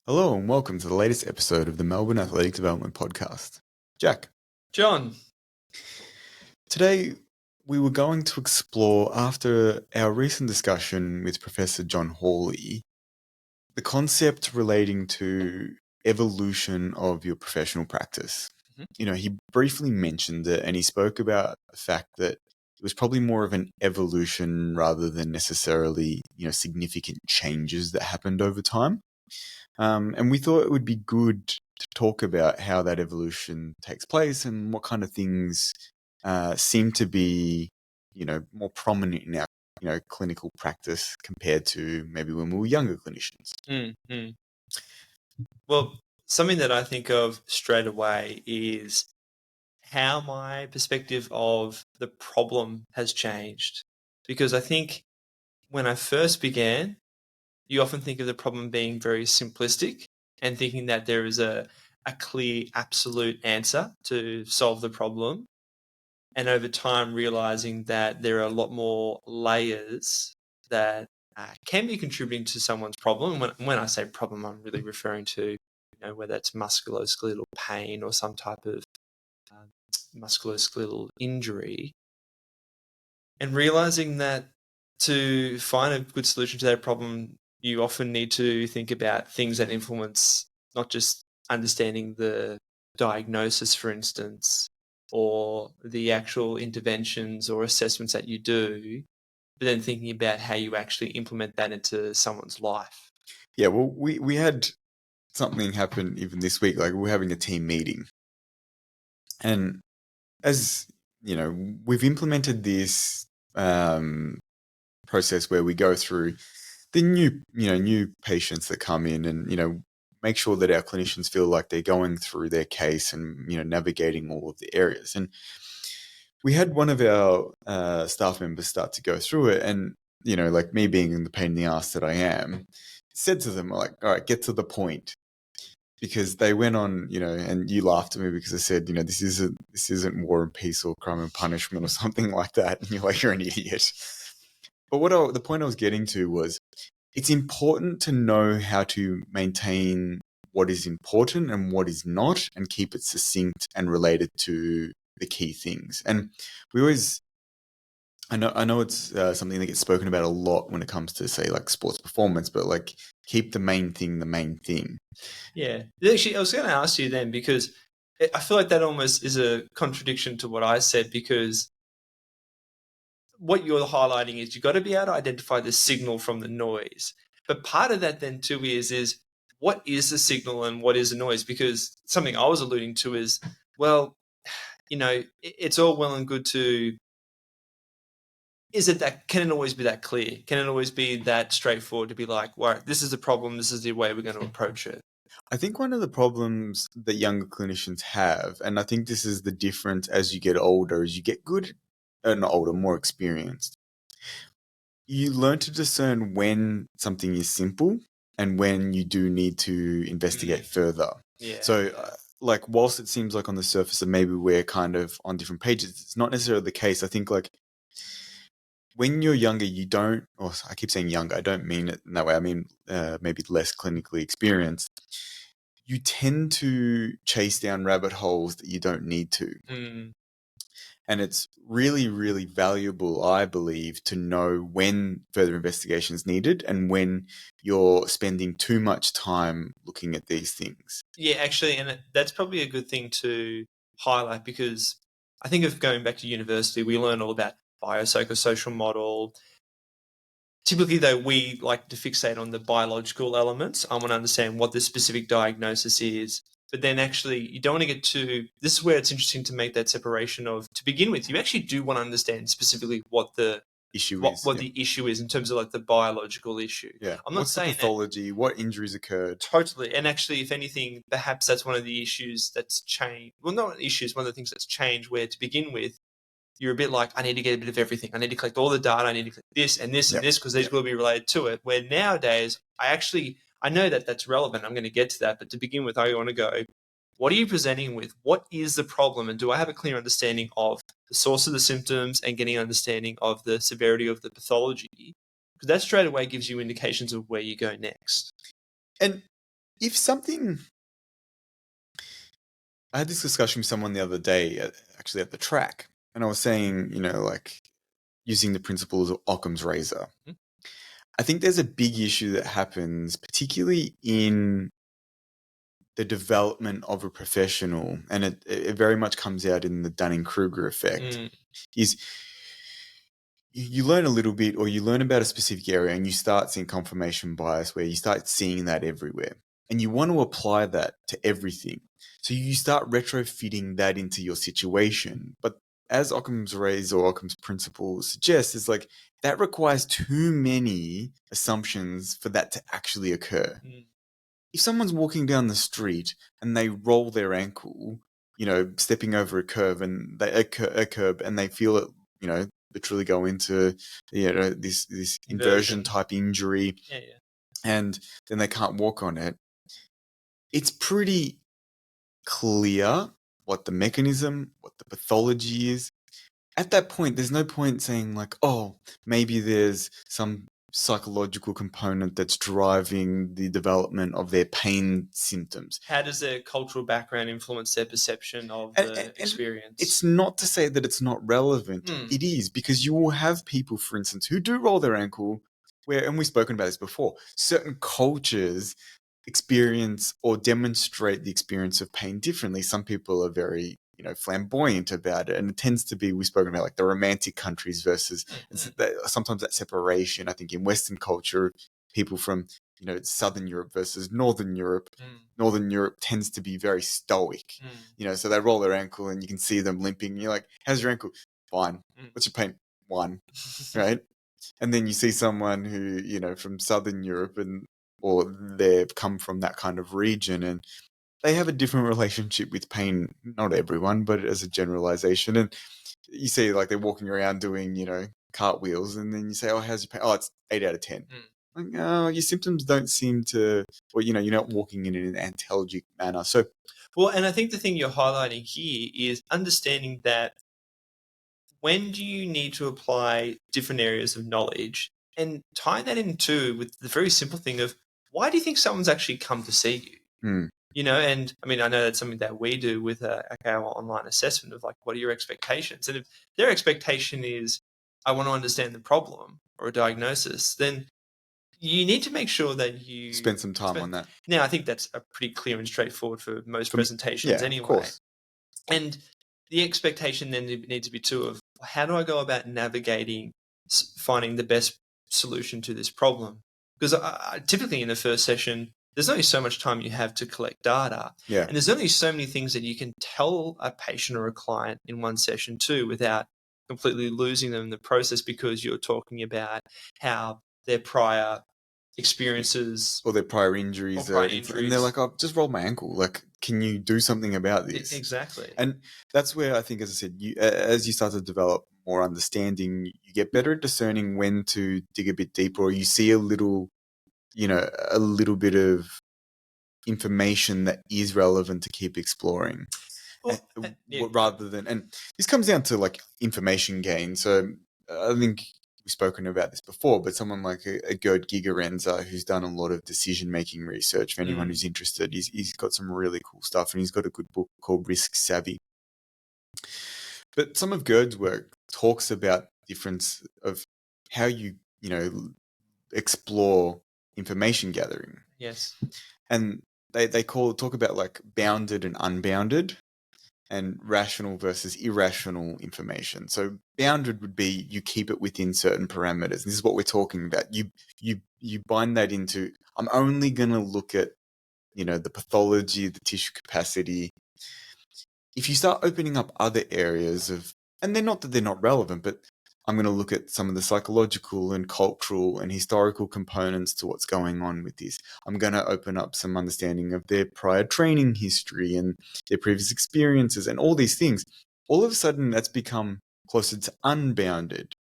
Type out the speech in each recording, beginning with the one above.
Hello and welcome to the latest episode of the Melbourne Athletic Development Podcast. Jack. John. Today we were going to explore, after our recent discussion with Professor John Hawley, the concept relating to evolution of your professional practice. Mm-hmm. He briefly mentioned it and he spoke about the fact that it was probably more of an evolution rather than necessarily, significant changes that happened over time. And we thought it would be good to talk about how that evolution takes place and what kind of things seem to be, more prominent in our, clinical practice compared to maybe when we were younger clinicians. Mm-hmm. Well, something that I think of straight away is how my perspective of the problem has changed. Because I think when I first began, you often think of the problem being very simplistic and thinking that there is a clear, absolute answer to solve the problem. And over time, realizing that there are a lot more layers that can be contributing to someone's problem. When I say problem, I'm really referring to, whether it's musculoskeletal pain or some type of musculoskeletal injury. And realizing that to find a good solution to that problem, you often need to think about things that influence not just understanding the diagnosis, for instance, or the actual interventions or assessments that you do, but then thinking about how you actually implement that into someone's life. Yeah, well, we had something happen even this week. Like, we were having a team meeting. And as, we've implemented this process where we go through the new patients that come in and, make sure that our clinicians feel like they're going through their case and, navigating all of the areas. And we had one of our staff members start to go through it. And, like me being the pain in the ass that I am, said to them, like, all right, get to the point. Because they went on, and you laughed at me because I said, this isn't War and Peace or Crime and Punishment or something like that. And you're like, you're an idiot. But the point I was getting to was, it's important to know how to maintain what is important and what is not, and keep it succinct and related to the key things. And we always, I know it's something that gets spoken about a lot when it comes to, say, like sports performance, but like, keep the main thing the main thing. Yeah. Actually, I was going to ask you then, because I feel like that almost is a contradiction to what I said, because what you're highlighting is you've got to be able to identify the signal from the noise. But part of that then too is what is the signal and what is the noise? Because something I was alluding to is, well, it's all well and good to, can it always be that clear? Can it always be that straightforward to be like, well, this is the problem, this is the way we're going to approach it? I think one of the problems that younger clinicians have, and I think this is the difference as you get older, as you get good and older, more experienced, you learn to discern when something is simple and when you do need to investigate further. Yeah. So, like, whilst it seems like on the surface that maybe we're kind of on different pages, it's not necessarily the case. I think, like, when you're younger, you don't, or I keep saying younger, I don't mean it in that way. I mean, maybe less clinically experienced. You tend to chase down rabbit holes that you don't need to. And it's really, really valuable, I believe, to know when further investigation is needed and when you're spending too much time looking at these things. Yeah, actually, and that's probably a good thing to highlight, because I think of going back to university, we learn all about biopsychosocial model. Typically, though, we like to fixate on the biological elements. I want to understand what the specific diagnosis is. But then actually, you don't want to get too... This is where it's interesting to make that separation of, to begin with, you actually do want to understand specifically what the issue is. What the issue is in terms of like the biological issue. Yeah. I'm not What's saying the pathology? What injuries occurred? Totally. And actually, if anything, perhaps that's one of the issues that's changed. Well, not issues, one of the things that's changed, where to begin with, you're a bit like, I need to get a bit of everything. I need to collect all the data. I need to collect this and this and this, because these will be related to it. Where nowadays, I know that that's relevant. I'm going to get to that. But to begin with, I want to go, what are you presenting with? What is the problem? And do I have a clear understanding of the source of the symptoms and getting an understanding of the severity of the pathology? Because that straight away gives you indications of where you go next. And if something, I had this discussion with someone the other day, actually at the track, and I was saying, like using the principles of Occam's razor. Mhm. I think there's a big issue that happens, particularly in the development of a professional, and it very much comes out in the Dunning-Kruger effect, is you learn a little bit, or you learn about a specific area, and you start seeing confirmation bias where you start seeing that everywhere. And you want to apply that to everything. So you start retrofitting that into your situation. But as Occam's razor or Occam's principle suggests, is like that requires too many assumptions for that to actually occur. If someone's walking down the street and they roll their ankle, stepping over a curb and a curb, and they feel it, literally go into, this inversion type injury, and then they can't walk on it. It's pretty clear what the mechanism, what the pathology is. At that point, there's no point saying like, oh, maybe there's some psychological component that's driving the development of their pain symptoms. How does their cultural background influence their perception of the experience? It's not to say that it's not relevant. It is, because you will have people, for instance, who do roll their ankle, and we've spoken about this before, certain cultures experience or demonstrate the experience of pain differently. Some people are very, flamboyant about it, and it tends to be, we've spoken about like the romantic countries versus sometimes that separation. I think in Western culture, people from Southern Europe versus Northern Europe. Northern Europe tends to be very stoic, so they roll their ankle and you can see them limping. You're like, how's your ankle? Fine. What's your pain? One. Right? And then you see someone who, from Southern Europe or they've come from that kind of region, and they have a different relationship with pain. Not everyone, but as a generalization. And you see like they're walking around doing, cartwheels, and then you say, oh, how's your pain? Oh, it's 8 out of 10. Like, oh, your symptoms don't seem to, or, you're not walking in an antalgic manner. So, well, and I think the thing you're highlighting here is understanding that when do you need to apply different areas of knowledge, and tie that into with the very simple thing of, why do you think someone's actually come to see you? And I mean, I know that's something that we do with our online assessment of like, what are your expectations? And if their expectation is, I want to understand the problem or a diagnosis, then you need to make sure that you spend some time on that. Now, I think that's a pretty clear and straightforward for most presentations anyway. Of course. And the expectation then needs to be too of, how do I go about navigating finding the best solution to this problem? Because typically in the first session, there's only so much time you have to collect data. And there's only so many things that you can tell a patient or a client in one session too, without completely losing them in the process, because you're talking about how their prior experiences or their prior injuries, and they're like, I've just rolled my ankle. Like, can you do something about this? Exactly. And that's where I think, as I said, as you start to develop more understanding, you get better at discerning when to dig a bit deeper, or you see a little bit of information that is relevant to keep exploring. Rather than, and this comes down to like information gain. So I think we've spoken about this before, but someone like a Gerd Gigerenzer, who's done a lot of decision-making research, for anyone who's interested, he's got some really cool stuff, and he's got a good book called Risk Savvy. But some of Gerd's work talks about the difference of how you explore information gathering. Yes. And they talk about like bounded and unbounded, and rational versus irrational information. So bounded would be you keep it within certain parameters. This is what we're talking about. You bind that into, I'm only going to look at, the pathology, the tissue capacity. If you start opening up other areas of, and they're not that they're not relevant, but I'm going to look at some of the psychological and cultural and historical components to what's going on with this. I'm going to open up some understanding of their prior training history and their previous experiences and all these things. All of a sudden, that's become closer to unbounded.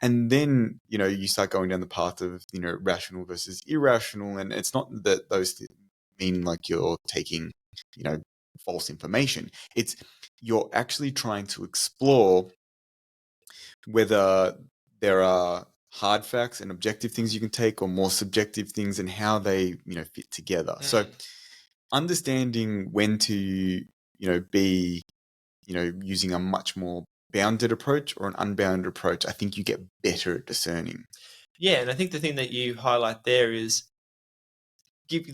And then, you start going down the path of, rational versus irrational. And it's not that those mean like you're taking, false information. It's you're actually trying to explore whether there are hard facts and objective things you can take, or more subjective things and how they, fit together. So understanding when to, be, using a much more bounded approach or an unbounded approach, I think you get better at discerning. Yeah, and I think the thing that you highlight there is,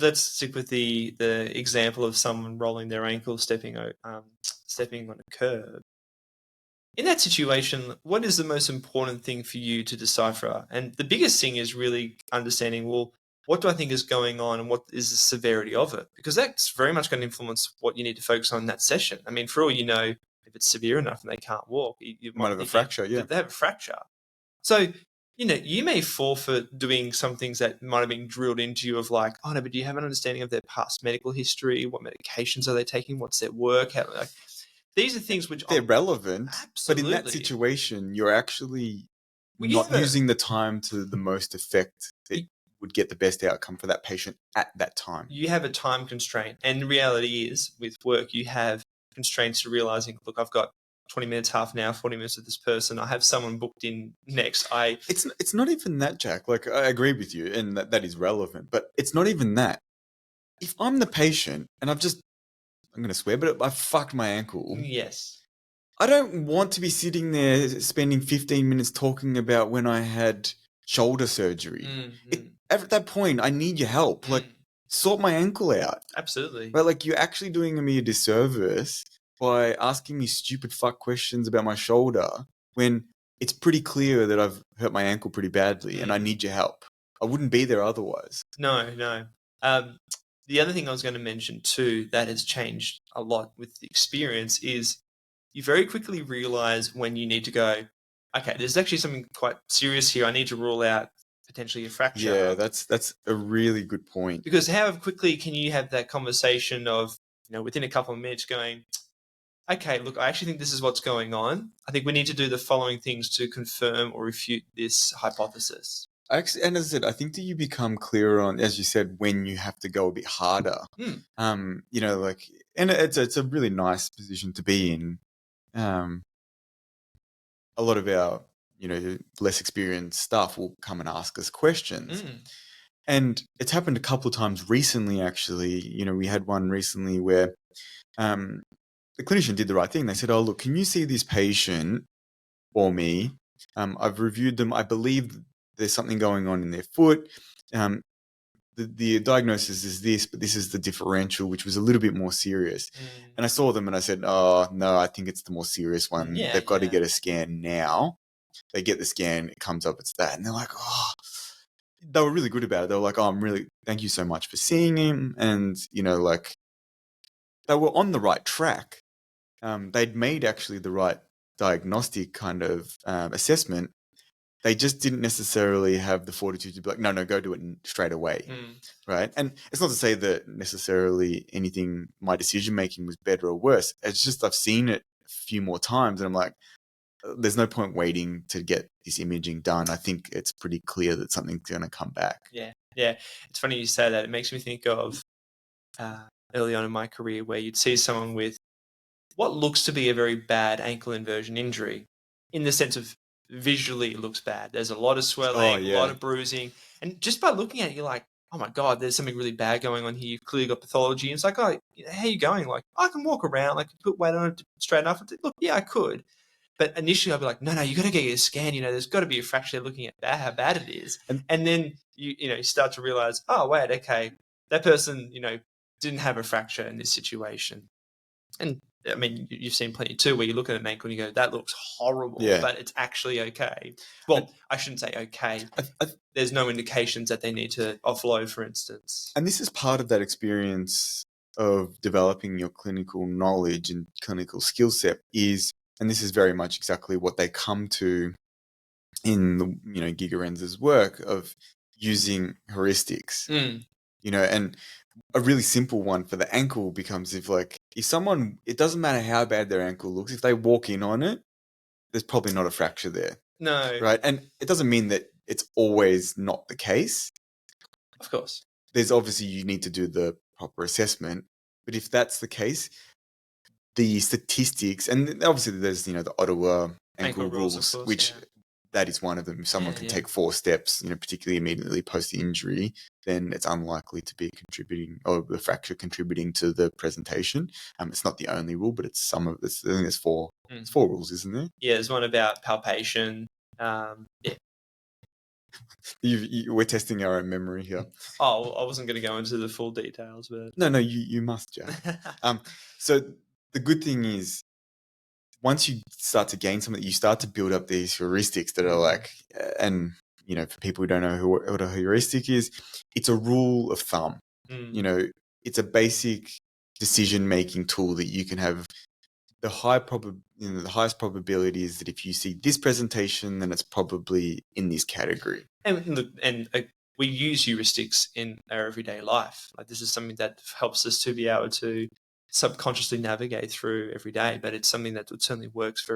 let's stick with the example of someone rolling their ankle, stepping on a curb. In that situation, what is the most important thing for you to decipher? And the biggest thing is really understanding, well, what do I think is going on and what is the severity of it? Because that's very much going to influence what you need to focus on in that session. I mean, for all you know, if it's severe enough and they can't walk, you Might might have a think fracture, yeah. they have a fracture. So, you may fall for doing some things that might have been drilled into you of like, oh no, but do you have an understanding of their past medical history? What medications are they taking? What's their work? These are things which They're relevant, but in that absolutely. situation, you're actually Well, not using the time to the most effect that would get the best outcome for that patient at that time. You have a time constraint. And the reality is, with work, you have constraints to realizing, look, I've got 20 minutes, half an hour, 40 minutes with this person. I have someone booked in next. It's not even that, Jack. Like, I agree with you, and that is relevant, but it's not even that. If I'm the patient and I'm going to swear, but I fucked my ankle. Yes. I don't want to be sitting there spending 15 minutes talking about when I had shoulder surgery. At that point, I need your help. Like, sort my ankle out. Absolutely. But like, you're actually doing me a disservice by asking me stupid fuck questions about my shoulder when it's pretty clear that I've hurt my ankle pretty badly and I need your help. I wouldn't be there otherwise. No. The other thing I was going to mention too that has changed a lot with the experience is you very quickly realize when you need to go, okay, there's actually something quite serious here. I need to rule out potentially a fracture. Yeah, that's a really good point. Because how quickly can you have that conversation of, within a couple of minutes going, okay, look, I actually think this is what's going on. I think we need to do the following things to confirm or refute this hypothesis. Actually, and as I said, I think that you become clearer on, as you said, when you have to go a bit harder. And it's a really nice position to be in. A lot of our, less experienced staff will come and ask us questions. And it's happened a couple of times recently, actually. We had one recently where the clinician did the right thing. They said, oh, look, can you see this patient for me? I've reviewed them. I believe there's something going on in their foot. The diagnosis is this, but this is the differential, which was a little bit more serious. And I saw them and I said, oh, no, I think it's the more serious one. They've got to get a scan now. They get the scan, it comes up, it's that. And they're like, oh, they were really good about it. They were like, oh, thank you so much for seeing him. And, they were on the right track. They'd made actually the right diagnostic kind of assessment. They just didn't necessarily have the fortitude to be like, no, go do it straight away, right? And it's not to say that necessarily my decision-making was better or worse. It's just I've seen it a few more times and I'm like, there's no point waiting to get this imaging done. I think it's pretty clear that something's going to come back. Yeah. It's funny you say that. It makes me think of early on in my career where you'd see someone with what looks to be a very bad ankle inversion injury in the sense of visually it looks bad. There's a lot of swelling, a lot of bruising. And just by looking at it, you're like, oh my God, there's something really bad going on here. You've clearly got pathology. And it's like, oh, how are you going? Like, I can walk around, like put weight on it straight enough. Look, yeah, I could. But initially I'd be like, no, you got to get your scan. There's got to be a fracture looking at how bad it is. And then you start to realize, oh, wait, okay, that person, didn't have a fracture in this situation. And I mean, you've seen plenty too, where you look at an ankle and you go, that looks horrible, but it's actually okay. Well, I shouldn't say okay. There's no indications that they need to offload, for instance. And this is part of that experience of developing your clinical knowledge and clinical skill set and this is very much exactly what they come to in the, Giga Renz's work of using heuristics, and a really simple one for the ankle becomes if someone, it doesn't matter how bad their ankle looks, if they walk in on it, there's probably not a fracture there. No. Right. And it doesn't mean that it's always not the case. Of course. There's obviously, you need to do the proper assessment, but if that's the case, the statistics, and obviously there's, the Ottawa ankle rules, course, which that is one of them. If someone can Yeah. take 4 steps, particularly immediately post the injury, then it's unlikely to be contributing, or the fracture contributing to the presentation. It's not the only rule, but it's some of this. I think there's 4 rules, isn't there? Yeah, there's one about palpation. We're testing our own memory here. Oh, I wasn't going to go into the full details, but No, you must, Jack. So the good thing is, once you start to gain something, you start to build up these heuristics that are like, and for people who don't know what a heuristic is, it's a rule of thumb. It's a basic decision-making tool that you can have. The the highest probability is that if you see this presentation, then it's probably in this category. And we use heuristics in our everyday life. Like, this is something that helps us to be able to subconsciously navigate through every day, but it's something that certainly works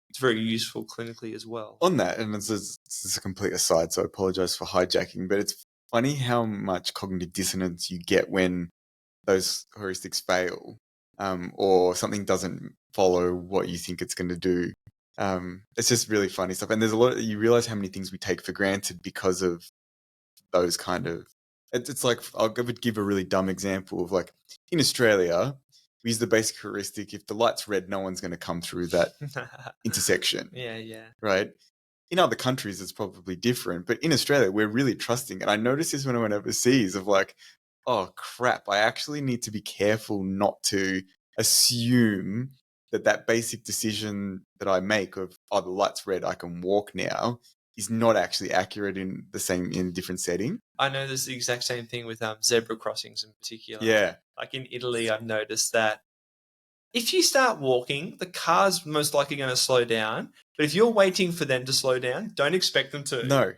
it's very useful clinically as well. On that, and this is a complete aside, so I apologize for hijacking, but it's funny how much cognitive dissonance you get when those heuristics fail, or something doesn't follow what you think it's going to do. It's just really funny stuff. And there's a lot, you realize how many things we take for granted because of those kind of, it's like, I'll give a really dumb example of, like, in Australia, we use the basic heuristic: if the light's red, no one's going to come through that intersection. Yeah. Right? In other countries, it's probably different, but in Australia, we're really trusting. And I noticed this when I went overseas of like, oh crap, I actually need to be careful not to assume that basic decision that I make of, oh, the light's red, I can walk now, is not actually accurate in a different setting. I know there's the exact same thing with zebra crossings in particular. Yeah. Like in Italy, I've noticed that if you start walking, the car's most likely going to slow down. But if you're waiting for them to slow down, don't expect them to. No.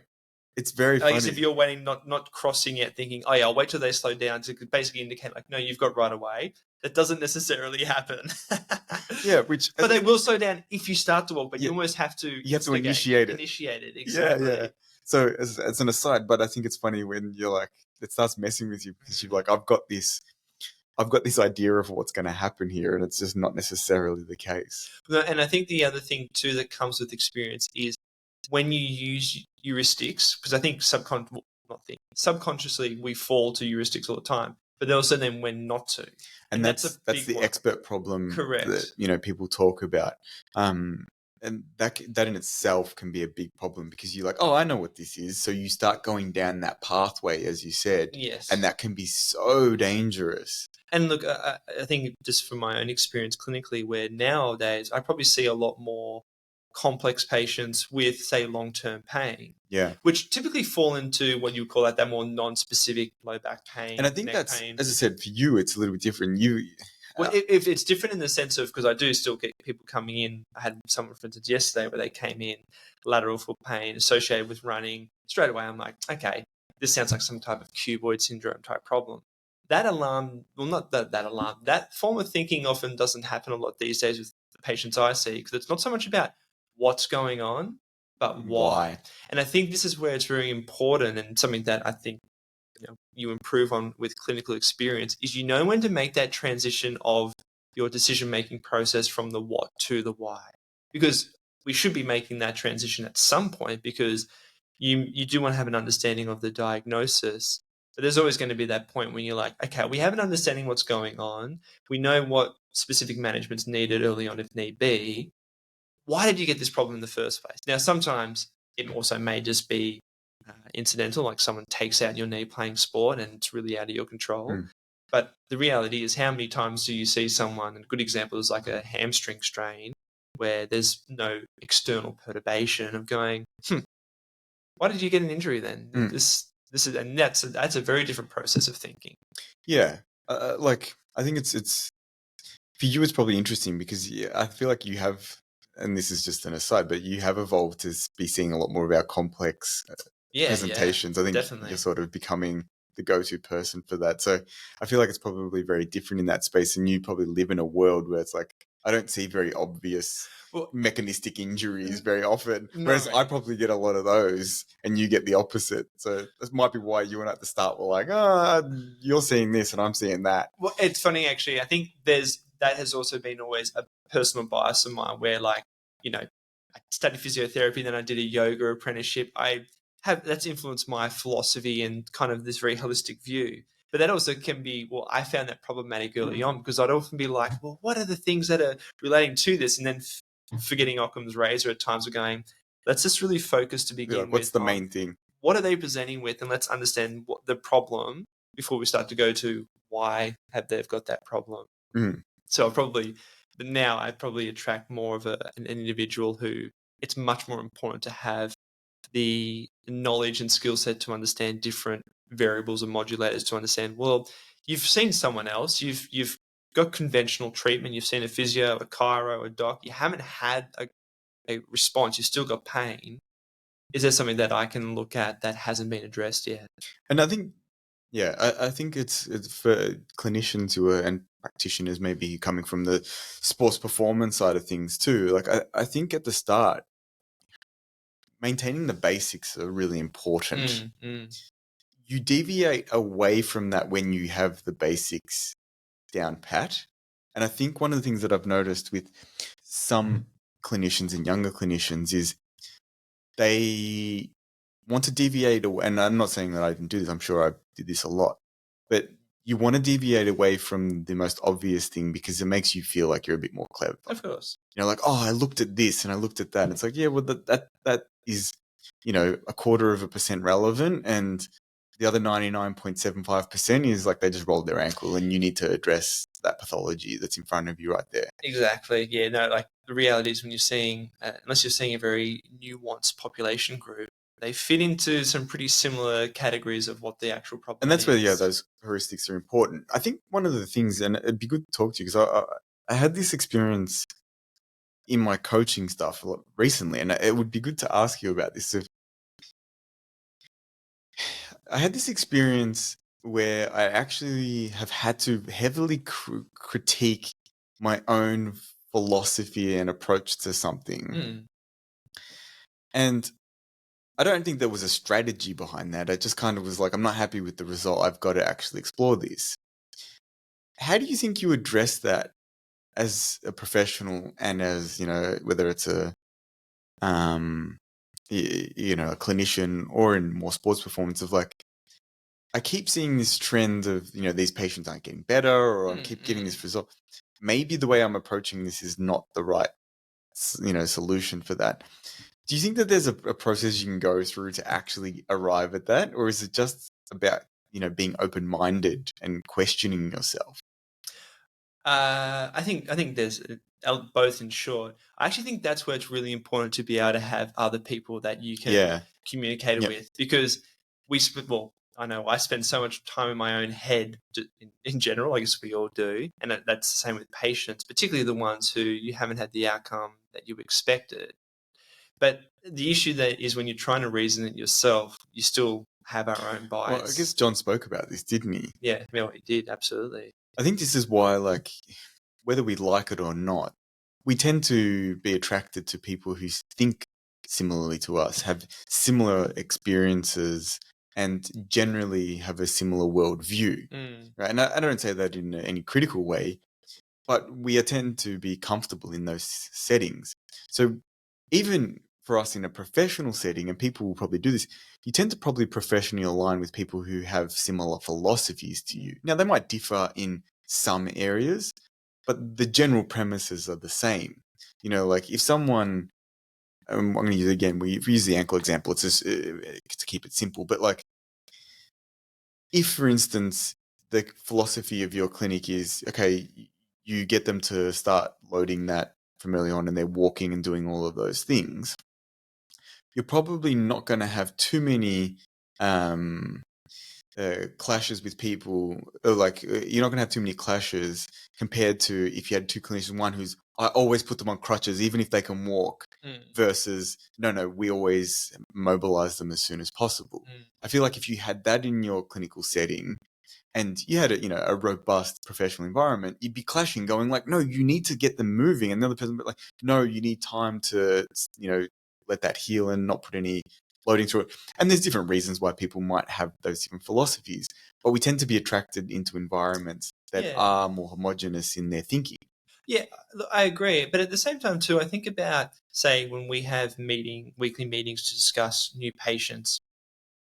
It's very funny. I guess if you're waiting, not crossing yet, thinking, oh yeah, I'll wait till they slow down, to basically indicate like, no, you've got right away. That doesn't necessarily happen. Yeah, but they will slow down if you start to walk. But you almost have to. You have to initiate it. Initiate it, exactly. Yeah. So as an aside, but I think it's funny when you're like, it starts messing with you because you're like, I've got this idea of what's going to happen here, and it's just not necessarily the case. And I think the other thing too that comes with experience is when you use heuristics, because I think subconsciously we fall to heuristics all the time, but also then when not to. And that's the expert problem. Correct. That people talk about. And that in itself can be a big problem, because you're like, oh, I know what this is. So you start going down that pathway, as you said. Yes. And that can be so dangerous. And look, I think just from my own experience clinically, where nowadays I probably see a lot more complex patients with, say, long-term pain. Yeah. Which typically fall into what you would call that more non-specific low back pain. And I think that's, pain. As I said, for you, it's a little bit different. Well, if it's different in the sense of, because I do still get people coming in. I had someone, for instance, yesterday where they came in, lateral foot pain associated with running. Straight away, I'm like, okay, this sounds like some type of cuboid syndrome type problem. That alarm, well, not that alarm, that form of thinking often doesn't happen a lot these days with the patients I see, because it's not so much about what's going on, but why. And I think this is where it's very important, and something that I think you improve on with clinical experience is when to make that transition of your decision-making process from the what to the why. Because we should be making that transition at some point, because you do want to have an understanding of the diagnosis. But there's always going to be that point when you're like, okay, we have an understanding what's going on. We know what specific management's needed early on if need be. Why did you get this problem in the first place? Now, sometimes it also may just be incidental, like someone takes out your knee playing sport and it's really out of your control. But the reality is, how many times do you see someone, and a good example is like a hamstring strain, where there's no external perturbation of going, why did you get an injury then? This is, and that's a very different process of thinking. Yeah. Like, I think it's for you, it's probably interesting because I feel like you have, and this is just an aside, but you have evolved to be seeing a lot more of our complex presentations. I think definitely. You're sort of becoming the go-to person for that. So I feel like it's probably very different in that space, and you probably live in a world where it's like, I don't see very obvious mechanistic injuries very often, whereas I probably get a lot of those and you get the opposite. So this might be why you and I at the start were like, you're seeing this and I'm seeing that. Well, it's funny actually. I think that has also been always a personal bias of mine where, like, I studied physiotherapy, then I did a yoga apprenticeship. That's influenced my philosophy and kind of this very holistic view. But that also can be, well, I found that problematic early on because I'd often be like, well, what are the things that are relating to this? And then forgetting Occam's razor at times of going, let's just really focus to begin What's with the on main thing? what are they presenting with, and let's understand what the problem before we start to go to why have they've got that problem. So but now I probably attract more of an individual who it's much more important to have the knowledge and skill set to understand different variables and modulators to understand, well, you've seen someone else, you've got conventional treatment, you've seen a physio, a chiro, a doc, you haven't had a response, you've still got pain. Is there something that I can look at that hasn't been addressed yet? And I think, I think it's for clinicians who are and practitioners maybe coming from the sports performance side of things too. Like I think at the start, maintaining the basics are really important. You deviate away from that when you have the basics down pat. And I think one of the things that I've noticed with some clinicians and younger clinicians is they want to deviate away. And I'm not saying that I didn't do this. I'm sure I did this a lot. But you want to deviate away from the most obvious thing because it makes you feel like you're a bit more clever. Of course. You know, like, oh, I looked at this and I looked at that. And it's like, yeah, well, that is, you know, 0.25% relevant. And the other 99.75% is like they just rolled their ankle and you need to address that pathology that's in front of you right there. Exactly. Yeah, no, like the reality is when you're seeing, unless you're seeing a very nuanced population group, they fit into some pretty similar categories of what the actual problem is. And that's where, those heuristics are important. I think one of the things, and it'd be good to talk to you because I had this experience in my coaching stuff recently, and it would be good to ask you about this. I had this experience where I actually have had to heavily critique my own philosophy and approach to something. And I don't think there was a strategy behind that. I just kind of was like, I'm not happy with the result. I've got to actually explore this. How do you think you address that as a professional and as, you know, whether it's a a clinician or in more sports performance of like, I keep seeing this trend of, you know, these patients aren't getting better or I keep getting this result. Maybe the way I'm approaching this is not the right, you know, solution for that. Do you think that there's a process you can go through to actually arrive at that? Or is it just about, you know, being open-minded and questioning yourself? I think there's both in short. I actually think that's where it's really important to be able to have other people that you can communicate with because I know I spend so much time in my own head in general. I guess we all do. And that's the same with patients, particularly the ones who you haven't had the outcome that you expected. But the issue that is when you're trying to reason it yourself, you still have our own bias. Well, I guess John spoke about this, didn't he? Yeah, well, he did, absolutely. I think this is why, like, whether we like it or not, we tend to be attracted to people who think similarly to us, have similar experiences, and generally have a similar worldview. Right? And I don't say that in any critical way, but we tend to be comfortable in those settings. So even for us in a professional setting, and people will probably do this, you tend to probably professionally align with people who have similar philosophies to you. Now, they might differ in some areas, but the general premises are the same. You know, like if someone, I'm going to use it again, we use the ankle example, it's just to keep it simple, but like if, for instance, the philosophy of your clinic is, okay, you get them to start loading that from early on and they're walking and doing all of those things, you're probably not going to have too many clashes with people. You're not going to have too many clashes compared to if you had two clinicians, one who's, I always put them on crutches, even if they can walk, versus, no, we always mobilize them as soon as possible. I feel like if you had that in your clinical setting, and you had a robust professional environment, you'd be clashing, going like, no, you need to get them moving. And the other person would be like, no, you need time to, let that heal and not put any loading through it. And there's different reasons why people might have those different philosophies, but we tend to be attracted into environments that are more homogenous in their thinking. Yeah, look, I agree. But at the same time, too, I think about, say, when we have weekly meetings to discuss new patients,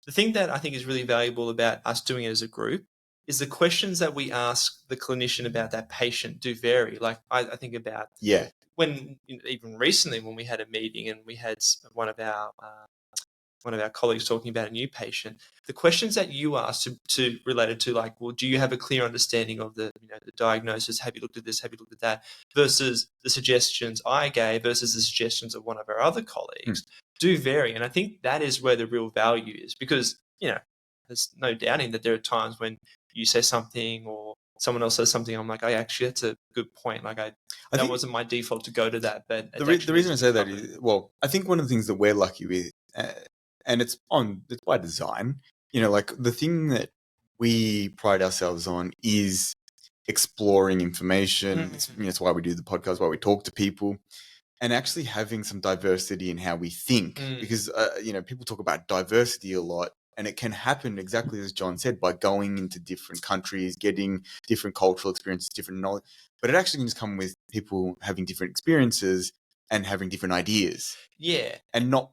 the thing that I think is really valuable about us doing it as a group is the questions that we ask the clinician about that patient do vary. Like I think about Yeah. when, even recently, when we had a meeting and we had one of our colleagues talking about a new patient, the questions that you asked to related to, like, well, do you have a clear understanding of the diagnosis? Have you looked at this? Have you looked at that? Versus the suggestions I gave versus the suggestions of one of our other colleagues do vary. And I think that is where the real value is, because, there's no doubting that there are times when you say something or someone else says something, I'm like, oh, actually, that's a good point. Like I that think wasn't my default to go to that, but the it actually reason I is say that covered. is, well, I think one of the things that we're lucky with, and it's by design. Like the thing that we pride ourselves on is exploring information. It's why we do the podcast, why we talk to people, and actually having some diversity in how we think. Because people talk about diversity a lot, and it can happen exactly as John said, by going into different countries, getting different cultural experiences, different knowledge. But it actually can just come with people having different experiences and having different ideas. Yeah. And not,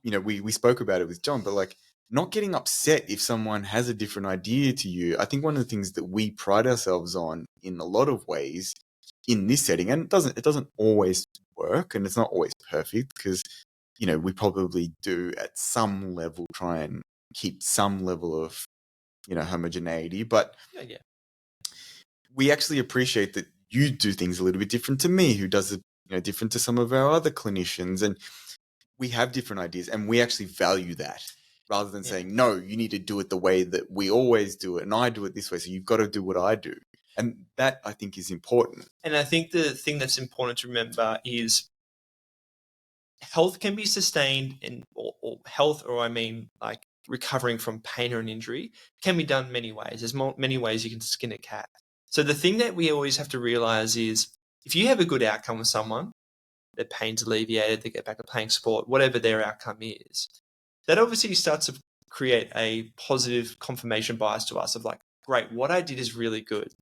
we spoke about it with John, but like not getting upset if someone has a different idea to you. I think one of the things that we pride ourselves on in a lot of ways in this setting, and it doesn't always work, and it's not always perfect, because we probably do at some level try and keep some level of homogeneity, but Yeah. we actually appreciate that you do things a little bit different to me, who does it different to some of our other clinicians, and we have different ideas, and we actually value that, rather than saying, no, you need to do it the way that we always do it, and I do it this way, so you've got to do what I do. And that, I think, is important. And I think the thing that's important to remember is health can be sustained or health, or I mean like recovering from pain or an injury, can be done many ways. There's many ways you can skin a cat. So the thing that we always have to realize is, if you have a good outcome with someone, their pain's alleviated, they get back to playing sport, whatever their outcome is, that obviously starts to create a positive confirmation bias to us of like, great, what I did is really good.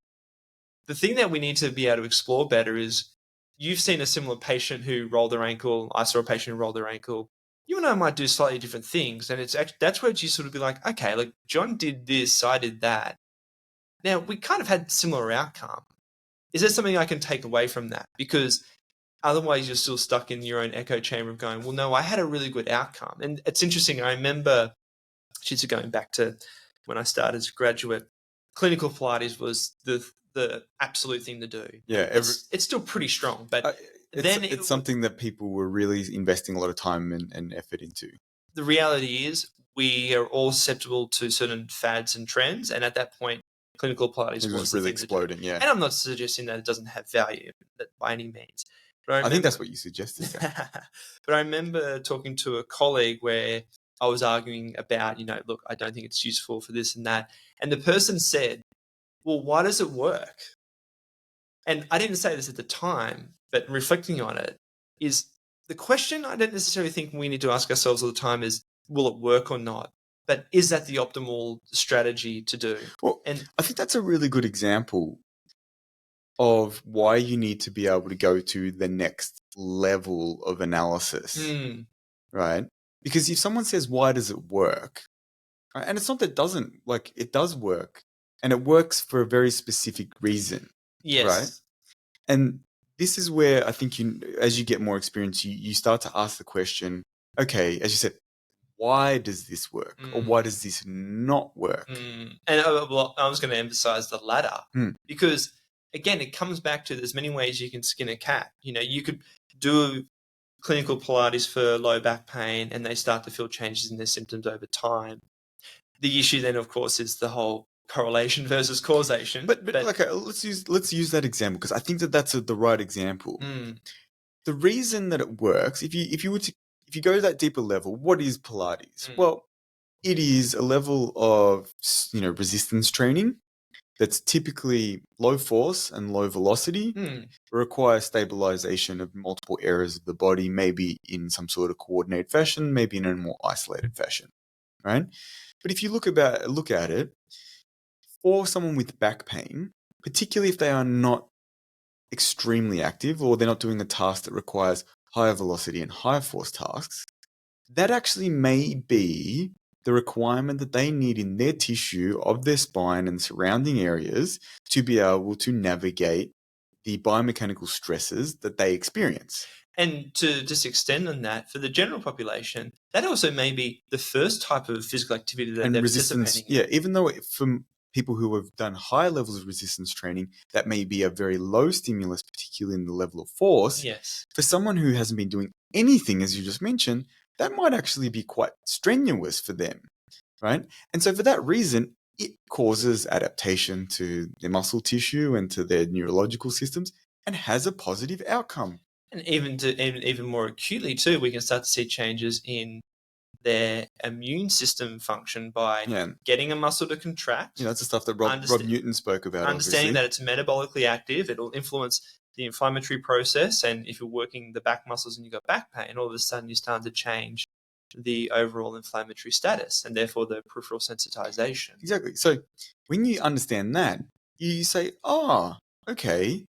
The thing that we need to be able to explore better is, you've seen a similar patient who rolled their ankle. I saw a patient who rolled their ankle. You and I might do slightly different things. And it's actually, that's where you sort of be like, okay, like John did this, I did that. Now we kind of had similar outcome. Is there something I can take away from that? Because otherwise you're still stuck in your own echo chamber of going, well, no, I had a really good outcome. And it's interesting. I remember, she's going back to when I started as a graduate, clinical Pilates was the absolute thing to do. Yeah, it's still pretty strong, but it's something that people were really investing a lot of time and effort into. The reality is, we are all susceptible to certain fads and trends, and at that point, clinical Pilates was really the thing exploding. to do. Yeah, and I'm not suggesting that it doesn't have value by any means. But I think that's what you suggested. But I remember talking to a colleague where I was arguing about, look, I don't think it's useful for this and that. And the person said, well, why does it work? And I didn't say this at the time, but reflecting on it, is the question I don't necessarily think we need to ask ourselves all the time is, will it work or not? But is that the optimal strategy to do? Well, and I think that's a really good example of why you need to be able to go to the next level of analysis, right? Because if someone says, why does it work? Right? And it's not that it doesn't, like, it does work, and it works for a very specific reason. Yes. Right? And this is where I think as you get more experience, you start to ask the question, okay, as you said, why does this work? Or why does this not work? And I was going to emphasize the latter, because again, it comes back to, there's many ways you can skin a cat. You could do clinical Pilates for low back pain and they start to feel changes in their symptoms over time. The issue then, of course, is the whole correlation versus causation. But okay, let's use that example, because I think that's the right example. The reason that it works, if you go to that deeper level, what is Pilates? Well, it is a level of resistance training that's typically low force and low velocity. Requires stabilization of multiple areas of the body, maybe in some sort of coordinated fashion, maybe in a more isolated fashion, right? But if you look at it, for someone with back pain, particularly if they are not extremely active, or they're not doing a task that requires higher velocity and higher force tasks, that actually may be the requirement that they need in their tissue of their spine and surrounding areas to be able to navigate the biomechanical stresses that they experience. And to just extend on that, for the general population, that also may be the first type of physical activity that And they're resistance, participating in. even though for people who have done high levels of resistance training, that may be a very low stimulus, particularly in the level of force. Yes. For someone who hasn't been doing anything, as you just mentioned, that might actually be quite strenuous for them, right? And so for that reason, it causes adaptation to their muscle tissue and to their neurological systems and has a positive outcome. And even more acutely too, we can start to see changes in their immune system function by getting a muscle to contract. That's the stuff that Rob Newton spoke about, understanding obviously. that it's metabolically active. It'll influence the inflammatory process. And if you're working the back muscles and you've got back pain, all of a sudden you start to change the overall inflammatory status and therefore the peripheral sensitization. Exactly. So when you understand that, you say, oh, okay,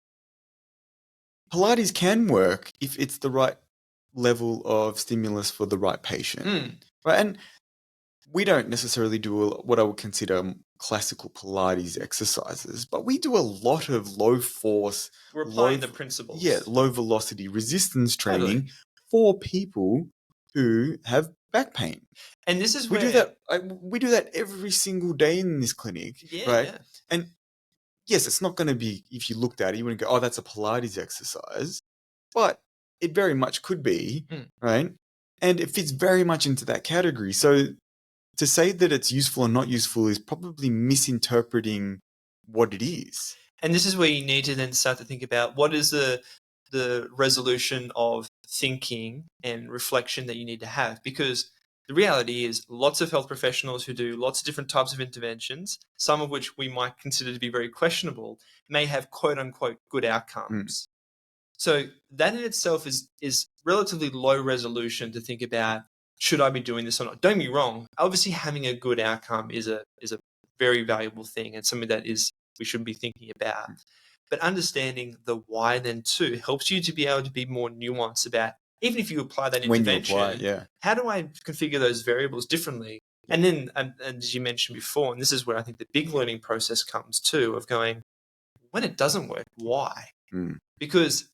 Pilates can work if it's the right level of stimulus for the right patient, right? And we don't necessarily do what I would consider classical Pilates exercises, but we do a lot of low force. We're applying the principles. Yeah, low velocity resistance training for people who have back pain. And this is where we do that every single day in this clinic, right? Yeah. And yes, it's not going to be, if you looked at it, you wouldn't go, oh, that's a Pilates exercise, but it very much could be, right? And it fits very much into that category. So to say that it's useful or not useful is probably misinterpreting what it is. And this is where you need to then start to think about what is the resolution of thinking and reflection that you need to have. Because the reality is lots of health professionals who do lots of different types of interventions, some of which we might consider to be very questionable, may have quote unquote good outcomes. So that in itself is relatively low resolution to think about, should I be doing this or not? Don't get me wrong. Obviously, having a good outcome is a very valuable thing and something that we should be thinking about. But understanding the why then too helps you to be able to be more nuanced about, even if you apply that intervention, how do I configure those variables differently? And then, and as you mentioned before, and this is where I think the big learning process comes too, of going, when it doesn't work, why? Because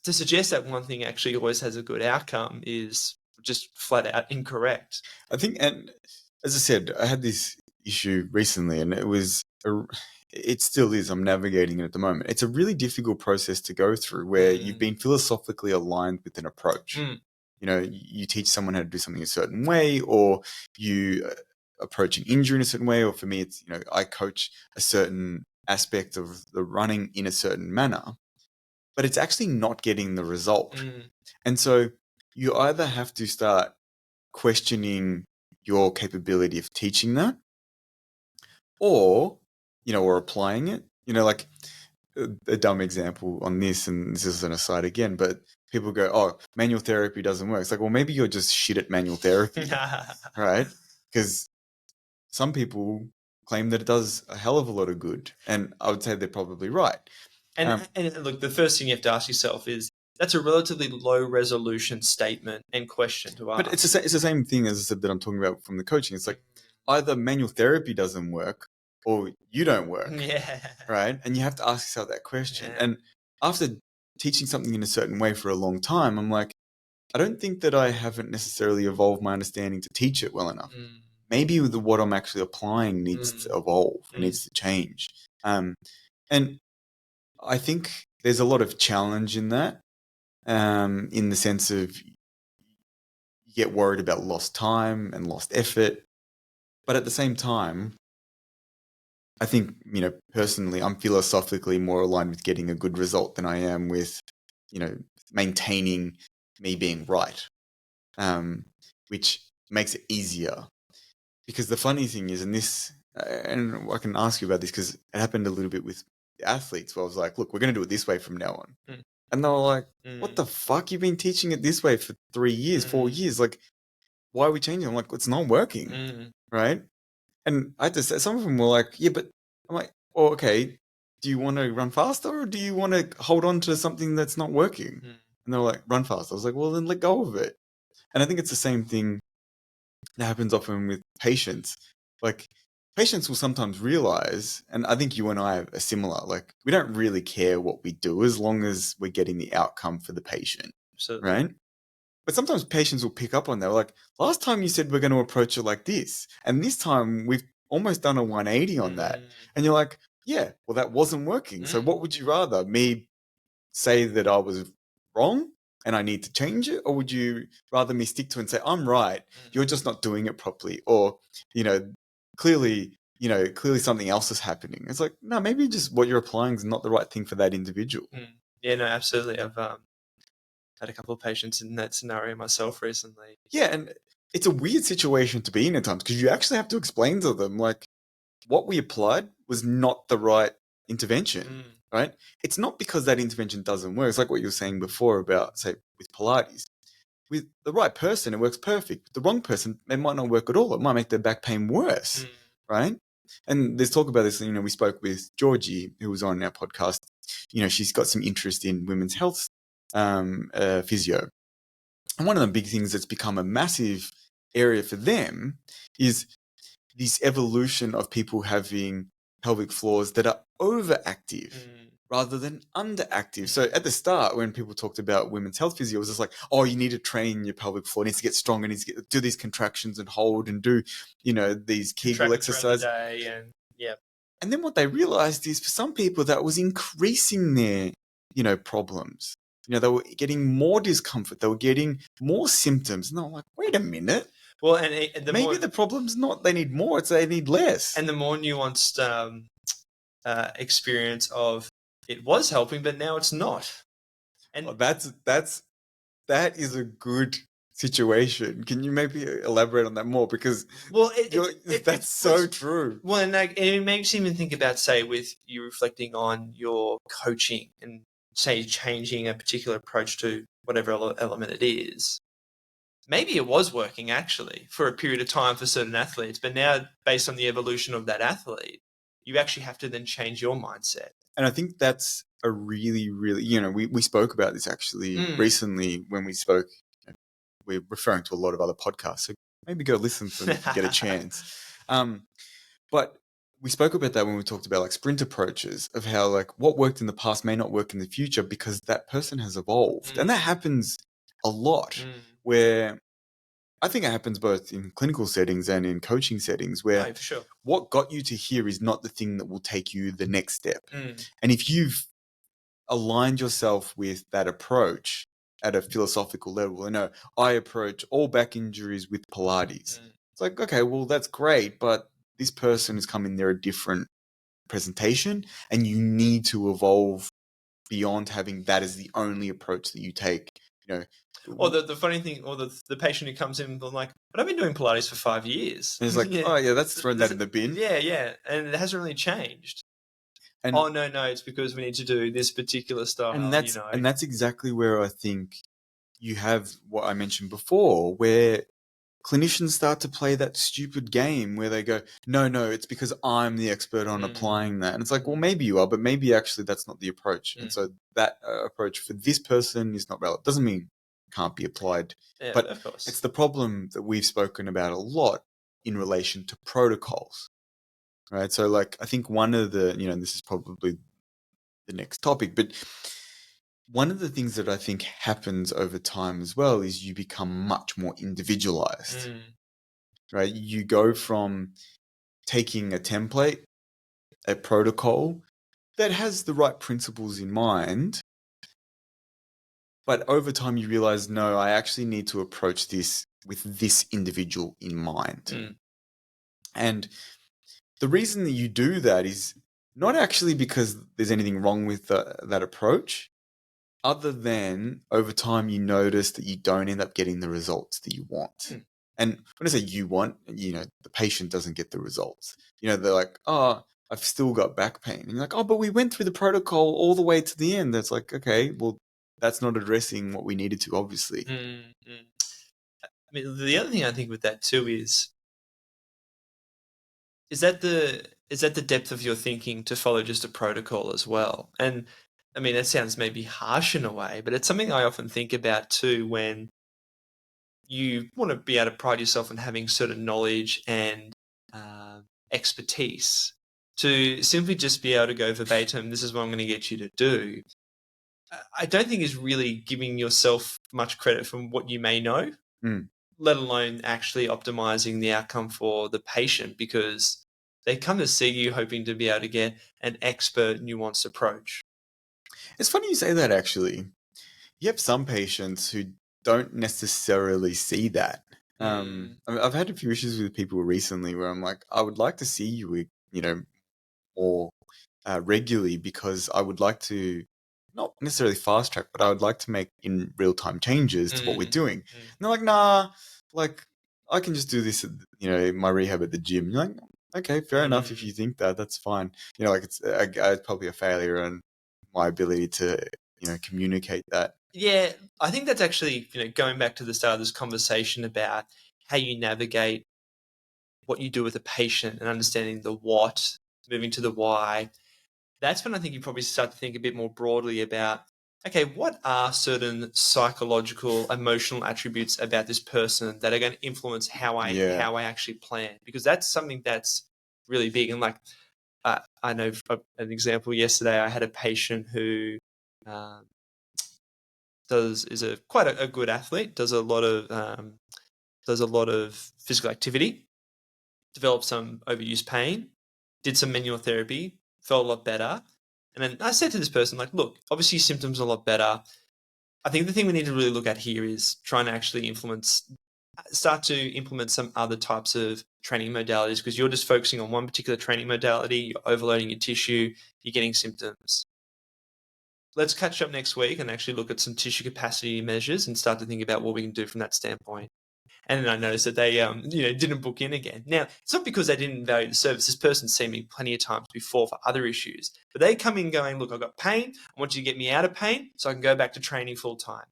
to suggest that one thing actually always has a good outcome is just flat out incorrect. I think, and as I said, I had this issue recently, and it still is. I'm navigating it at the moment. It's a really difficult process to go through where you've been philosophically aligned with an approach. You teach someone how to do something a certain way, or you approach an injury in a certain way, or for me, it's, I coach a certain aspect of the running in a certain manner, but it's actually not getting the result. And so you either have to start questioning your capability of teaching that, or applying it. Like a dumb example on this, and this is an aside again, but people go, oh, manual therapy doesn't work. It's like, well, maybe you're just shit at manual therapy, right? Because some people claim that it does a hell of a lot of good, and I would say they're probably right. And look, the first thing you have to ask yourself is, that's a relatively low resolution statement and question to ask. But it's the same thing, as I said, that I'm talking about from the coaching. It's like either manual therapy doesn't work or you don't work, right? And you have to ask yourself that question. And after teaching something in a certain way for a long time, I'm like, I don't think that I haven't necessarily evolved my understanding to teach it well enough. Maybe what I'm actually applying needs to evolve, needs to change. And I think there's a lot of challenge in that, in the sense of you get worried about lost time and lost effort. But at the same time, I think, personally, I'm philosophically more aligned with getting a good result than I am with, maintaining me being right, which makes it easier. Because the funny thing is, and I can ask you about this because it happened a little bit with the athletes where I was like, look, we're going to do it this way from now on. And they were like, what the fuck? You've been teaching it this way for 3 years, 4 years. Like, why are we changing? I'm like, it's not working, right? And I had to say, some of them were like, yeah, but I'm like, oh, okay, do you want to run faster or do you want to hold on to something that's not working? And they're like, run faster. I was like, well, then let go of it. And I think it's the same thing that happens often with patients. Like, patients will sometimes realize, and I think you and I are similar, like, we don't really care what we do as long as we're getting the outcome for the patient. Absolutely. Right? But sometimes patients will pick up on that. Like, last time you said we're going to approach it like this, and this time we've almost done a 180 on that. And you're like, yeah, well, that wasn't working. So what would you rather? Me say that I was wrong and I need to change it? Or would you rather me stick to it and say, I'm right, you're just not doing it properly? Or, clearly something else is happening. It's like, no, maybe just what you're applying is not the right thing for that individual. Yeah, no, absolutely. I've had a couple of patients in that scenario myself recently. Yeah, and it's a weird situation to be in at times because you actually have to explain to them, like, what we applied was not the right intervention, right? It's not because that intervention doesn't work. It's like what you were saying before about, say, with Pilates. With the right person, it works perfect. With the wrong person, it might not work at all. It might make their back pain worse, right? And there's talk about this. We spoke with Georgie, who was on our podcast. She's got some interest in women's health physio. And one of the big things that's become a massive area for them is this evolution of people having pelvic floors that are overactive rather than underactive. So at the start, when people talked about women's health physio, it was just like, oh, you need to train your pelvic floor. It needs to get stronger. It needs to do these contractions and hold and do, these Kegel exercises. And then what they realized is for some people that was increasing their, problems. They were getting more discomfort. They were getting more symptoms. And I'm like, wait a minute. Well, and maybe the problem's not they need more, it's they need less. And the more nuanced experience of it was helping, but now it's not. And that is a good situation. Can you maybe elaborate on that more? Because that's so true. Well, and it makes you even think about, say, with you reflecting on your coaching and say changing a particular approach to whatever element it is. Maybe it was working actually for a period of time for certain athletes, but now based on the evolution of that athlete, you actually have to then change your mindset. And I think that's a really, really, we spoke about this actually recently when we spoke. We're referring to a lot of other podcasts, so maybe go listen to them if you get a chance. But we spoke about that when we talked about like sprint approaches of how like what worked in the past may not work in the future because that person has evolved. And that happens a lot where I think it happens both in clinical settings and in coaching settings where for sure. What got you to here is not the thing that will take you the next step. And if you've aligned yourself with that approach at a philosophical level, I approach all back injuries with Pilates. It's like, okay, well, that's great, but this person is coming there a different presentation and you need to evolve beyond having that as the only approach that you take. Or the funny thing, or the patient who comes in, they're like, but I've been doing Pilates for 5 years. And it's like, oh yeah, that's thrown that in the bin. Yeah. And it hasn't really changed. And, no, it's because we need to do this particular style. And that's exactly where I think you have what I mentioned before, where clinicians start to play that stupid game where they go, no, it's because I'm the expert on applying that. And it's like, well, maybe you are, but maybe actually that's not the approach. And so that approach for this person is not relevant. Doesn't mean it can't be applied. Yeah, but of course. It's the problem that we've spoken about a lot in relation to protocols, right? So like, I think one of the, this is probably the next topic, but one of the things that I think happens over time as well is you become much more individualized, right? You go from taking a template, a protocol that has the right principles in mind, but over time you realize, no, I actually need to approach this with this individual in mind. And the reason that you do that is not actually because there's anything wrong with that approach, other than over time you notice that you don't end up getting the results that you want. And when I say you want, the patient doesn't get the results. They're like, oh, I've still got back pain. And you're like, oh, but we went through the protocol all the way to the end. That's like, okay, well, that's not addressing what we needed to, obviously. I mean, the other thing I think with that too is that is that the depth of your thinking to follow just a protocol as well? And I mean, that sounds maybe harsh in a way, but it's something I often think about too when you want to be able to pride yourself on having certain knowledge and expertise. To simply just be able to go verbatim, this is what I'm going to get you to do, I don't think is really giving yourself much credit from what you may know, let alone actually optimizing the outcome for the patient, because they come to see you hoping to be able to get an expert, nuanced approach. It's funny you say that, actually. You have some patients who don't necessarily see that. I've had a few issues with people recently where I'm like, I would like to see you, more regularly, because I would like to not necessarily fast track, but I would like to make in real time changes to what we're doing. And they're like, nah, like I can just do this at, my rehab at the gym. You're like, okay, fair enough. If you think that, that's fine. Like it's probably a failure in my ability to, communicate that. Yeah, I think that's actually, going back to the start of this conversation about how you navigate what you do with a patient and understanding the what, moving to the why. That's when I think you probably start to think a bit more broadly about, okay, what are certain psychological, emotional attributes about this person that are going to influence how I actually plan? Because that's something that's really big. And like, I know an example yesterday, I had a patient who um, is quite a good athlete, does a lot of physical activity, developed some overuse pain, did some manual therapy, felt a lot better. And then I said to this person, like, look, obviously your symptoms are a lot better. I think the thing we need to really look at here is trying to actually start to implement some other types of training modalities, because you're just focusing on one particular training modality, you're overloading your tissue, you're getting symptoms. Let's catch up next week and actually look at some tissue capacity measures and start to think about what we can do from that standpoint. And then I noticed that they, didn't book in again. Now, it's not because they didn't value the service. This person's seen me plenty of times before for other issues. But they come in going, look, I've got pain. I want you to get me out of pain so I can go back to training full time.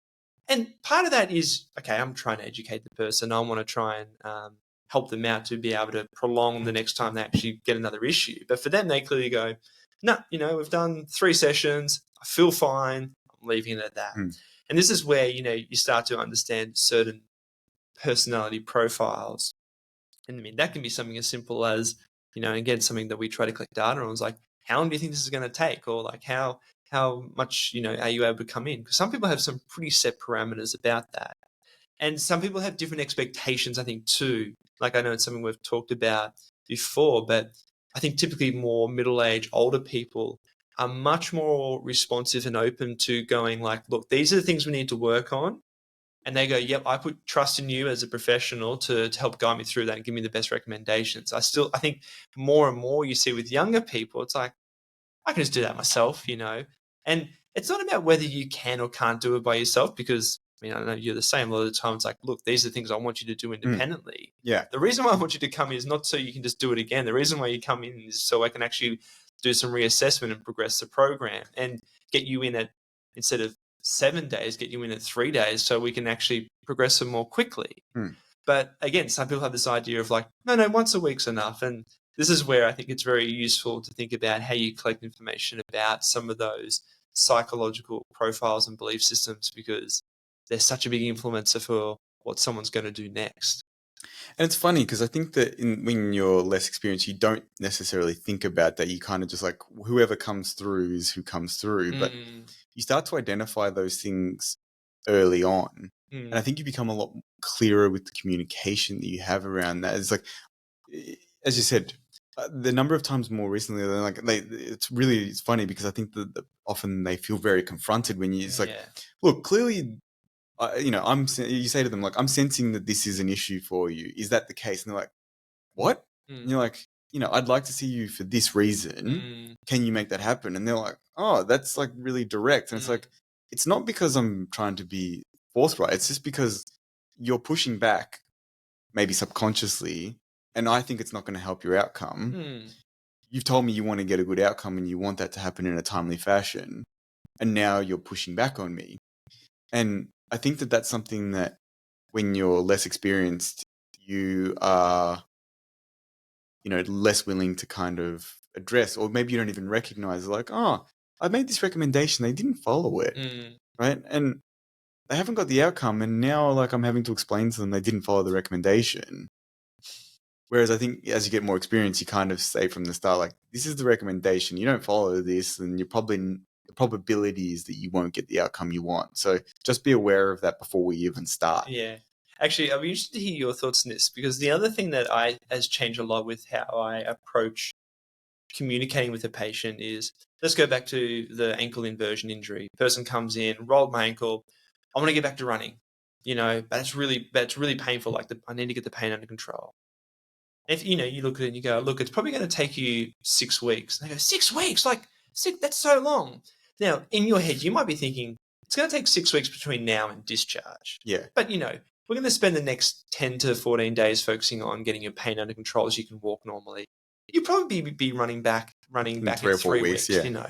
And part of that is, okay, I'm trying to educate the person. I want to try and help them out to be able to prolong the next time they actually get another issue. But for them, they clearly go, no, we've done 3 sessions. I feel fine. I'm leaving it at that. And this is where, you start to understand certain personality profiles. And I mean, that can be something as simple as, again, something that we try to collect data on is like, how long do you think this is going to take? Or like, how much, are you able to come in? Because some people have some pretty set parameters about that. And some people have different expectations, I think, too. Like, I know it's something we've talked about before, but I think typically more middle-aged, older people are much more responsive and open to going like, look, these are the things we need to work on. And they go, yep, I put trust in you as a professional to help guide me through that and give me the best recommendations. I think more and more you see with younger people, it's like, I can just do that myself, And it's not about whether you can or can't do it by yourself, because, I mean, I know you're the same a lot of the time. It's like, look, these are things I want you to do independently. Yeah. The reason why I want you to come in is not so you can just do it again. The reason why you come in is so I can actually do some reassessment and progress the program and get you in at, instead of 7 days, get you in at 3 days so we can actually progress them more quickly. But again, some people have this idea of like, no, once a week's enough. And this is where I think it's very useful to think about how you collect information about some of those psychological profiles and belief systems, because they're such a big influencer for what someone's going to do next. And it's funny because I think that when you're less experienced, you don't necessarily think about that. You kind of just like, whoever comes through is who comes through. But you start to identify those things early on. And I think you become a lot clearer with the communication that you have around that. It's like, as you said, the number of times more recently, it's funny because I think that often they feel very confronted when it's like, look, clearly, you say to them, like, I'm sensing that this is an issue for you. Is that the case? And they're like, what? And you're like, I'd like to see you for this reason. Can you make that happen? And they're like, oh, that's like really direct. And it's like, it's not because I'm trying to be forthright. It's just because you're pushing back, maybe subconsciously, and I think it's not going to help your outcome. You've told me you want to get a good outcome and you want that to happen in a timely fashion. And now you're pushing back on me. And I think that that's something that when you're less experienced, you are less willing to kind of address, or maybe you don't even recognize, like, oh, I made this recommendation, they didn't follow it, right? And they haven't got the outcome, and now, like, I'm having to explain to them they didn't follow the recommendation. Whereas I think as you get more experience, you kind of say from the start, like, this is the recommendation. You don't follow this, and the probability is that you won't get the outcome you want. So just be aware of that before we even start. Yeah. Actually, I'd be interested to hear your thoughts on this, because the other thing that has changed a lot with how I approach communicating with a patient is, let's go back to the ankle inversion injury. Person comes in, rolled my ankle. I want to get back to running, but it's really painful. Like, I need to get the pain under control. If you look at it and you go, look, it's probably going to take you 6 weeks. And they go, 6 weeks? Like, that's so long. Now, in your head, you might be thinking, it's going to take 6 weeks between now and discharge. Yeah. But, we're going to spend the next 10 to 14 days focusing on getting your pain under control so you can walk normally. You'll probably be running back in 3 or 4 weeks, yeah.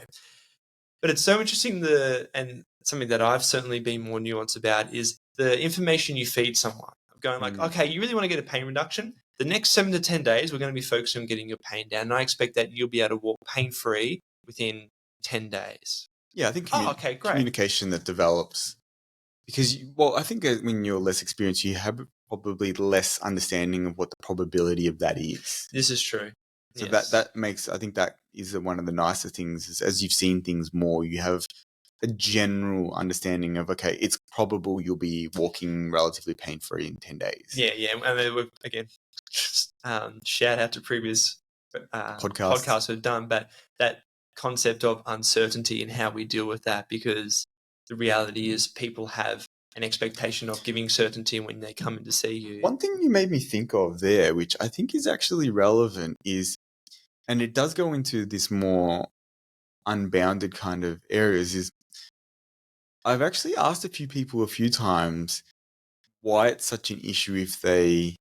But it's so interesting, and something that I've certainly been more nuanced about is the information you feed someone. Going like, okay, you really want to get a pain reduction? The next 7 to 10 days, we're going to be focusing on getting your pain down. And I expect that you'll be able to walk pain-free within 10 days. Yeah, I think okay, great. Communication that develops. Because, I think when you're less experienced, you have probably less understanding of what the probability of that is. This is true. So that makes, I think that is one of the nicer things, is as you've seen things more, you have a general understanding of, okay, it's probable you'll be walking relatively pain-free in 10 days. Yeah. I mean, again, shout out to previous podcasts we've done, but that concept of uncertainty and how we deal with that, because the reality is people have an expectation of giving certainty when they come in to see you. One thing you made me think of there, which I think is actually relevant, is, and it does go into this more unbounded kind of areas, is I've actually asked a few people a few times why it's such an issue if they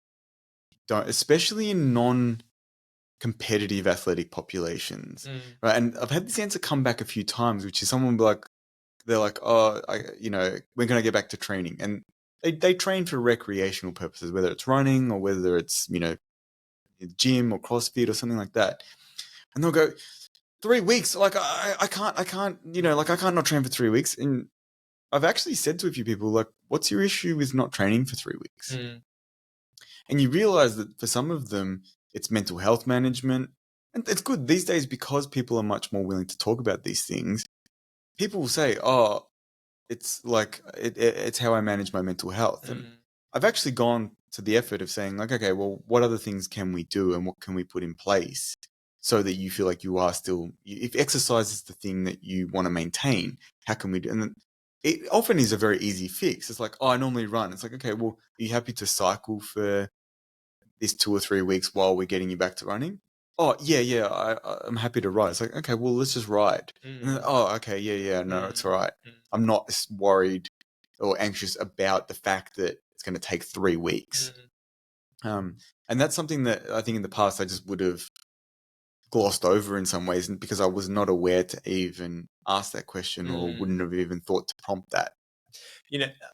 don't, especially in non-competitive athletic populations, right? And I've had this answer come back a few times, which is someone will be like, they're like, oh, when can I get back to training? And they train for recreational purposes, whether it's running or whether it's, gym or CrossFit or something like that. And they'll go, 3 weeks, like I can't, I can't not train for 3 weeks. And I've actually said to a few people, like, what's your issue with not training for 3 weeks? And you realize that for some of them, it's mental health management. And it's good these days because people are much more willing to talk about these things. People will say, oh, it's like, it's how I manage my mental health. And I've actually gone to the effort of saying, like, okay, well, what other things can we do and what can we put in place so that you feel like you are still, if exercise is the thing that you want to maintain, how can we do? And it often is a very easy fix. It's like, oh, I normally run. It's like, okay, well, are you happy to cycle for this 2 or 3 weeks while we're getting you back to running? Oh, yeah, I'm happy to ride. It's like, okay, well, let's just ride. And then, oh, okay, yeah, no, it's all right. I'm not worried or anxious about the fact that it's going to take 3 weeks. And that's something that I think in the past I just would have glossed over in some ways, and because I was not aware to even ask that question or wouldn't have even thought to prompt that.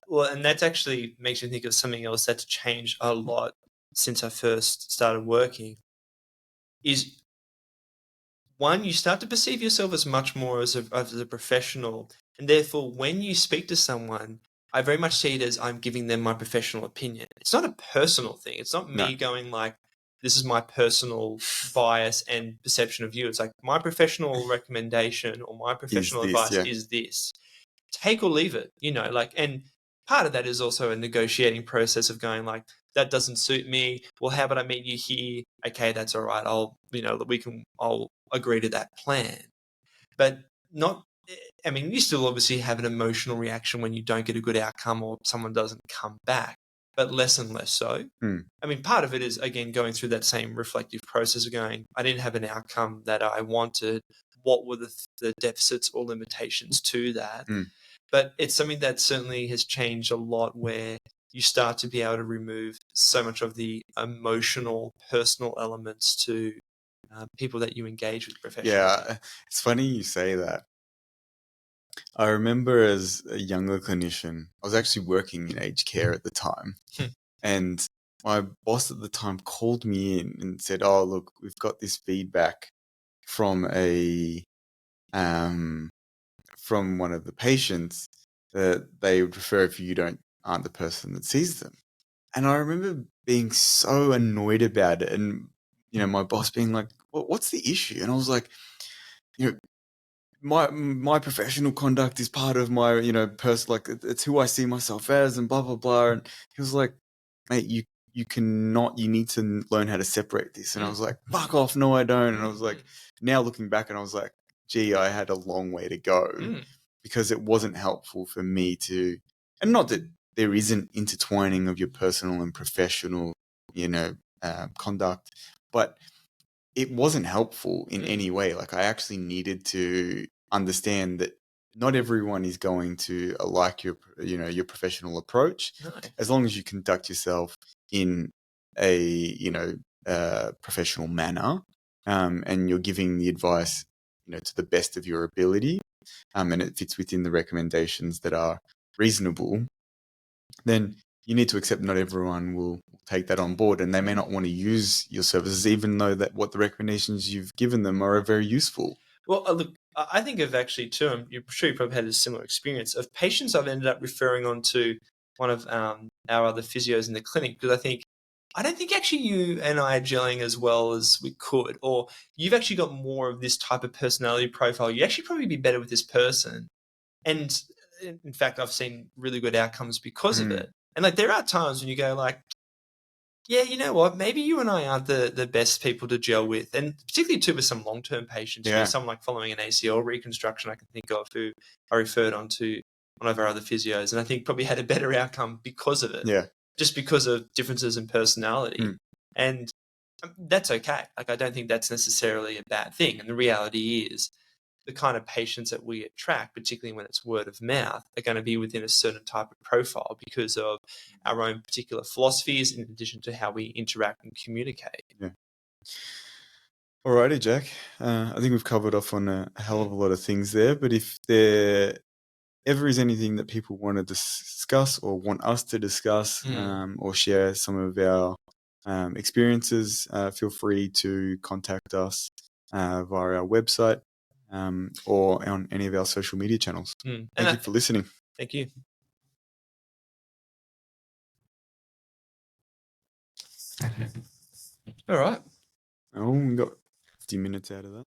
Well, and that actually makes me think of something else that's changed a lot since I first started working. Is one, you start to perceive yourself as much more as a professional, and therefore when you speak to someone, I very much see it as I'm giving them my professional opinion. It's not a personal thing. It's not me going like, this is my personal bias and perception of you. It's like, my professional recommendation or my professional advice is this. Take or leave it, and part of that is also a negotiating process of going like, that doesn't suit me. Well, how about I meet you here? Okay, that's all right. I'll agree to that plan. But you still obviously have an emotional reaction when you don't get a good outcome or someone doesn't come back, but less and less so. Part of it is, again, going through that same reflective process of going, I didn't have an outcome that I wanted. What were the deficits or limitations to that? But it's something that certainly has changed a lot, where you start to be able to remove so much of the emotional, personal elements to people that you engage with professionally. Yeah, it's funny you say that. I remember as a younger clinician, I was actually working in aged care at the time. And my boss at the time called me in and said, "Oh, look, we've got this feedback from from one of the patients that they would prefer if you aren't the person that sees them." And I remember being so annoyed about it, and my boss being like, "Well, what's the issue?" And I was like, you know, my professional conduct is part of my like it's who I see myself as, and blah blah blah. And he was like, "Mate, you need to learn how to separate this." And I was like, "Fuck off, no I don't." And I was like, now looking back, and I was like, gee, I had a long way to go because it wasn't helpful for me to, and not that there isn't intertwining of your personal and professional conduct, but it wasn't helpful in any way. Like, I actually needed to understand that not everyone is going to like your professional approach. No. As long as you conduct yourself in a professional manner, and you're giving the advice to the best of your ability, and it fits within the recommendations that are reasonable, then you need to accept not everyone will take that on board, and they may not want to use your services, even though that what the recommendations you've given them are very useful. Well, look, I think of actually too, I'm sure you probably had a similar experience of patients I've ended up referring on to one of our other physios in the clinic, because I don't think actually you and I are gelling as well as we could, or you've actually got more of this type of personality profile. You actually probably be better with this person. And in fact, I've seen really good outcomes because of it. And like, there are times when you go like, yeah, you know what? Maybe you and I aren't the best people to gel with, and particularly too with some long-term patients. Yeah. Someone like following an ACL reconstruction, I can think of, who I referred on to one of our other physios, and I think probably had a better outcome because of it. Yeah. Just because of differences in personality, and that's okay. Like, I don't think that's necessarily a bad thing. And the reality is, the kind of patients that we attract, particularly when it's word of mouth, are going to be within a certain type of profile because of our own particular philosophies, in addition to how we interact and communicate. Yeah. Alrighty, Jack. I think we've covered off on a hell of a lot of things there, but if there ever is anything that people want to discuss or want us to discuss, or share some of our experiences, feel free to contact us via our website, or on any of our social media channels. Thank you for listening. Thank you. All right. Oh, we got 50 minutes out of that.